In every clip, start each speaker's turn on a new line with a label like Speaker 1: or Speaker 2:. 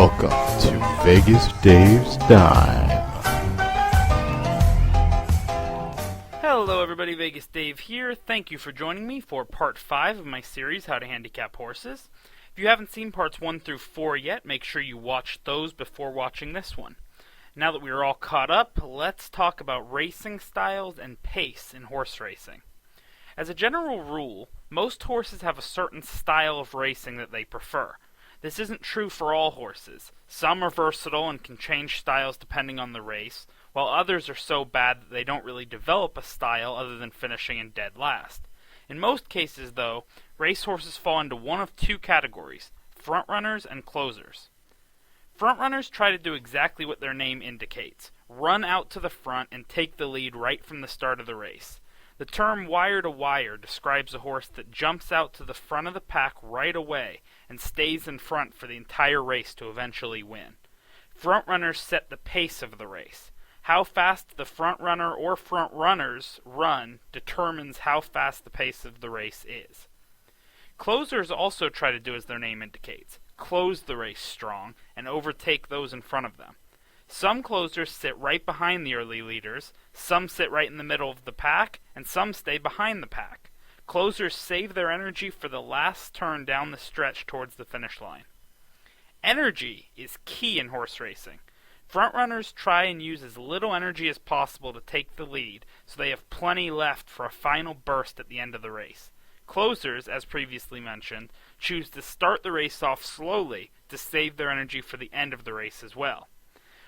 Speaker 1: Welcome to Vegas Dave's Dime.
Speaker 2: Hello everybody, Vegas Dave here. Thank you for joining me for part 5 of my series, How to Handicap Horses. If you haven't seen parts 1 through 4 yet, make sure you watch those before watching this one. Now that we are all caught up, let's talk about racing styles and pace in horse racing. As a general rule, most horses have a certain style of racing that they prefer. This isn't true for all horses. Some are versatile and can change styles depending on the race, while others are so bad that they don't really develop a style other than finishing in dead last. In most cases, though, racehorses fall into one of two categories: frontrunners and closers. Frontrunners try to do exactly what their name indicates: run out to the front and take the lead right from the start of the race. The term wire-to-wire describes a horse that jumps out to the front of the pack right away and stays in front for the entire race to eventually win. Frontrunners set the pace of the race. How fast the frontrunner or frontrunners run determines how fast the pace of the race is. Closers also try to do as their name indicates: close the race strong and overtake those in front of them. Some closers sit right behind the early leaders, some sit right in the middle of the pack, and some stay behind the pack. Closers save their energy for the last turn down the stretch towards the finish line. Energy is key in horse racing. Frontrunners try and use as little energy as possible to take the lead, so they have plenty left for a final burst at the end of the race. Closers, as previously mentioned, choose to start the race off slowly to save their energy for the end of the race as well.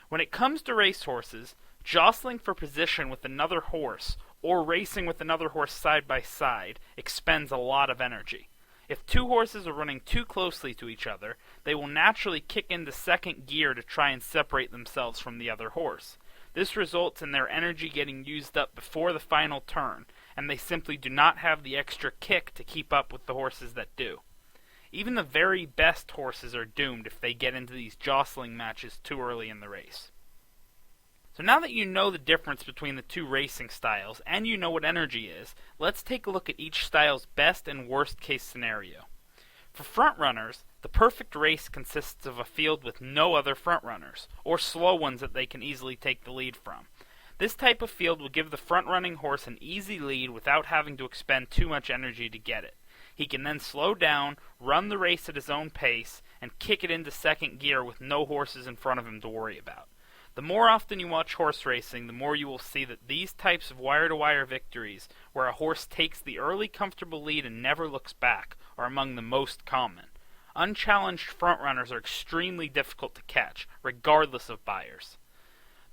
Speaker 2: When it comes to racehorses, jostling for position with another horse or racing with another horse side by side expends a lot of energy. If two horses are running too closely to each other, they will naturally kick into second gear to try and separate themselves from the other horse. This results in their energy getting used up before the final turn, and they simply do not have the extra kick to keep up with the horses that do. Even the very best horses are doomed if they get into these jostling matches too early in the race. So now that you know the difference between the two racing styles, and you know what energy is, let's take a look at each style's best and worst case scenario. For frontrunners, the perfect race consists of a field with no other frontrunners, or slow ones that they can easily take the lead from. This type of field will give the front-running horse an easy lead without having to expend too much energy to get it. He can then slow down, run the race at his own pace, and kick it into second gear with no horses in front of him to worry about. The more often you watch horse racing, the more you will see that these types of wire-to-wire victories, where a horse takes the early comfortable lead and never looks back, are among the most common. Unchallenged frontrunners are extremely difficult to catch, regardless of buyers.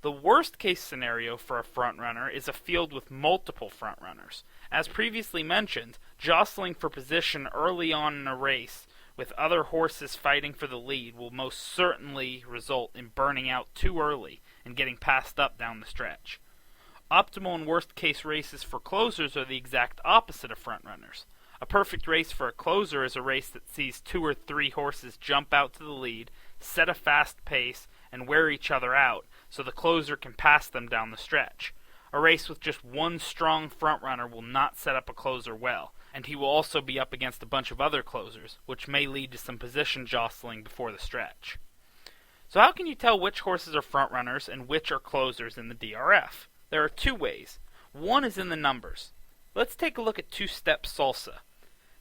Speaker 2: The worst case scenario for a frontrunner is a field with multiple frontrunners. As previously mentioned, jostling for position early on in a race with other horses fighting for the lead will most certainly result in burning out too early and getting passed up down the stretch. Optimal and worst case races for closers are the exact opposite of frontrunners. A perfect race for a closer is a race that sees 2 or 3 horses jump out to the lead, set a fast pace, and wear each other out, so the closer can pass them down the stretch. A race with just one strong frontrunner will not set up a closer well, and he will also be up against a bunch of other closers, which may lead to some position jostling before the stretch. So how can you tell which horses are frontrunners and which are closers in the DRF? There are 2 ways. One is in the numbers. Let's take a look at two-step salsa.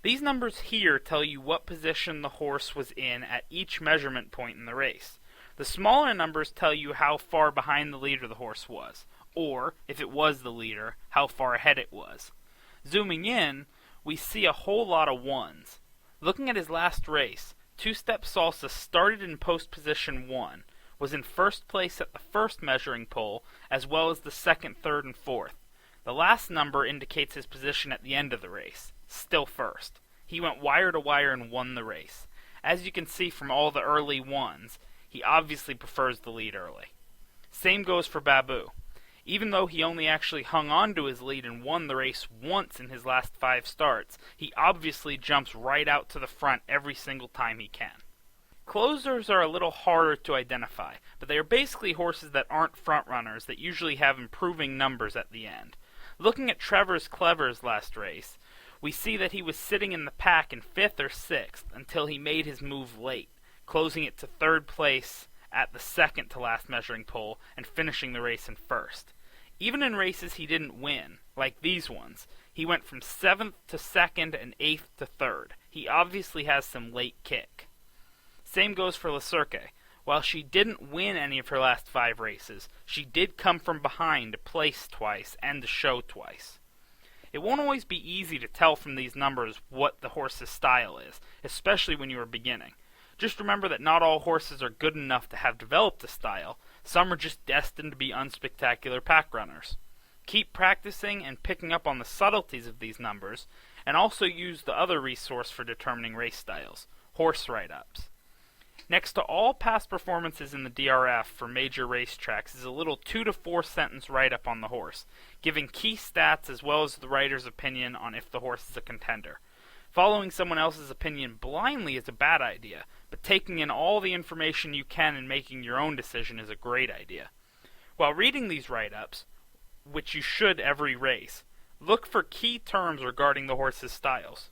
Speaker 2: These numbers here tell you what position the horse was in at each measurement point in the race. The smaller numbers tell you how far behind the leader the horse was, or, if it was the leader, how far ahead it was. Zooming in, we see a whole lot of 1s. Looking at his last race, Two-Step Salsa started in post position 1, was in first place at the first measuring pole, as well as the second, third, and fourth. The last number indicates his position at the end of the race, still first. He went wire to wire and won the race. As you can see from all the early 1s, he obviously prefers the lead early. Same goes for Babu. Even though he only actually hung on to his lead and won the race once in his last 5 starts, he obviously jumps right out to the front every single time he can. Closers are a little harder to identify, but they are basically horses that aren't frontrunners that usually have improving numbers at the end. Looking at Trevor's Clever's last race, we see that he was sitting in the pack in 5th or 6th until he made his move late. closing it to third place at the second to last measuring pole and finishing the race in first. Even in races he didn't win, like these ones, he went from 7th to 2nd and 8th to 3rd. He obviously has some late kick. Same goes for La Cirque. While she didn't win any of her last 5 races, she did come from behind to place twice and to show twice. It won't always be easy to tell from these numbers what the horse's style is, especially when you are beginning. Just remember that not all horses are good enough to have developed a style. Some are just destined to be unspectacular pack runners. Keep practicing and picking up on the subtleties of these numbers, and also use the other resource for determining race styles, horse write-ups. Next to all past performances in the DRF for major racetracks is a little 2 to 4 sentence write-up on the horse, giving key stats as well as the writer's opinion on if the horse is a contender. Following someone else's opinion blindly is a bad idea, but taking in all the information you can and making your own decision is a great idea. While reading these write-ups, which you should every race, look for key terms regarding the horse's styles.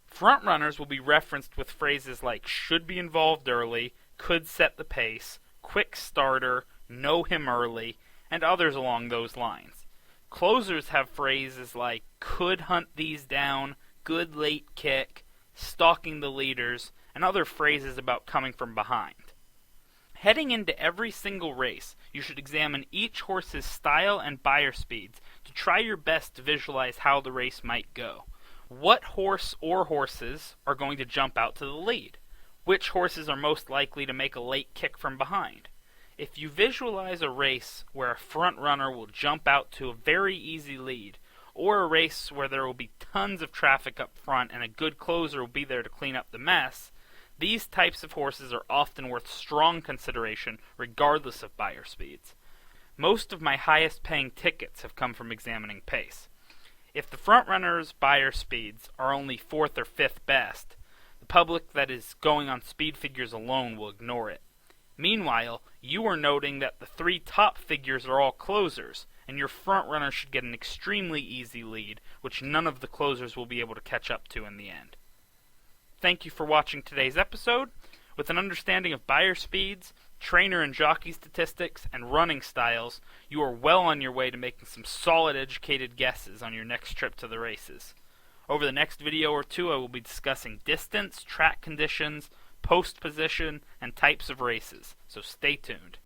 Speaker 2: Frontrunners will be referenced with phrases like should be involved early, could set the pace, quick starter, know him early, and others along those lines. Closers have phrases like could hunt these down, good late kick, stalking the leaders, and other phrases about coming from behind. Heading into every single race, you should examine each horse's style and buyer speeds to try your best to visualize how the race might go. What horse or horses are going to jump out to the lead? Which horses are most likely to make a late kick from behind? If you visualize a race where a front runner will jump out to a very easy lead, or a race where there will be tons of traffic up front and a good closer will be there to clean up the mess, these types of horses are often worth strong consideration regardless of buyer speeds. Most of my highest paying tickets have come from examining pace. If the front runner's buyer speeds are only 4th or 5th best, the public that is going on speed figures alone will ignore it. Meanwhile, you are noting that the 3 top figures are all closers, and your front runner should get an extremely easy lead, which none of the closers will be able to catch up to in the end. Thank you for watching today's episode. With an understanding of buyer speeds, trainer and jockey statistics, and running styles, you are well on your way to making some solid educated guesses on your next trip to the races. Over the next video or two, I will be discussing distance, track conditions, post position, and types of races, so stay tuned.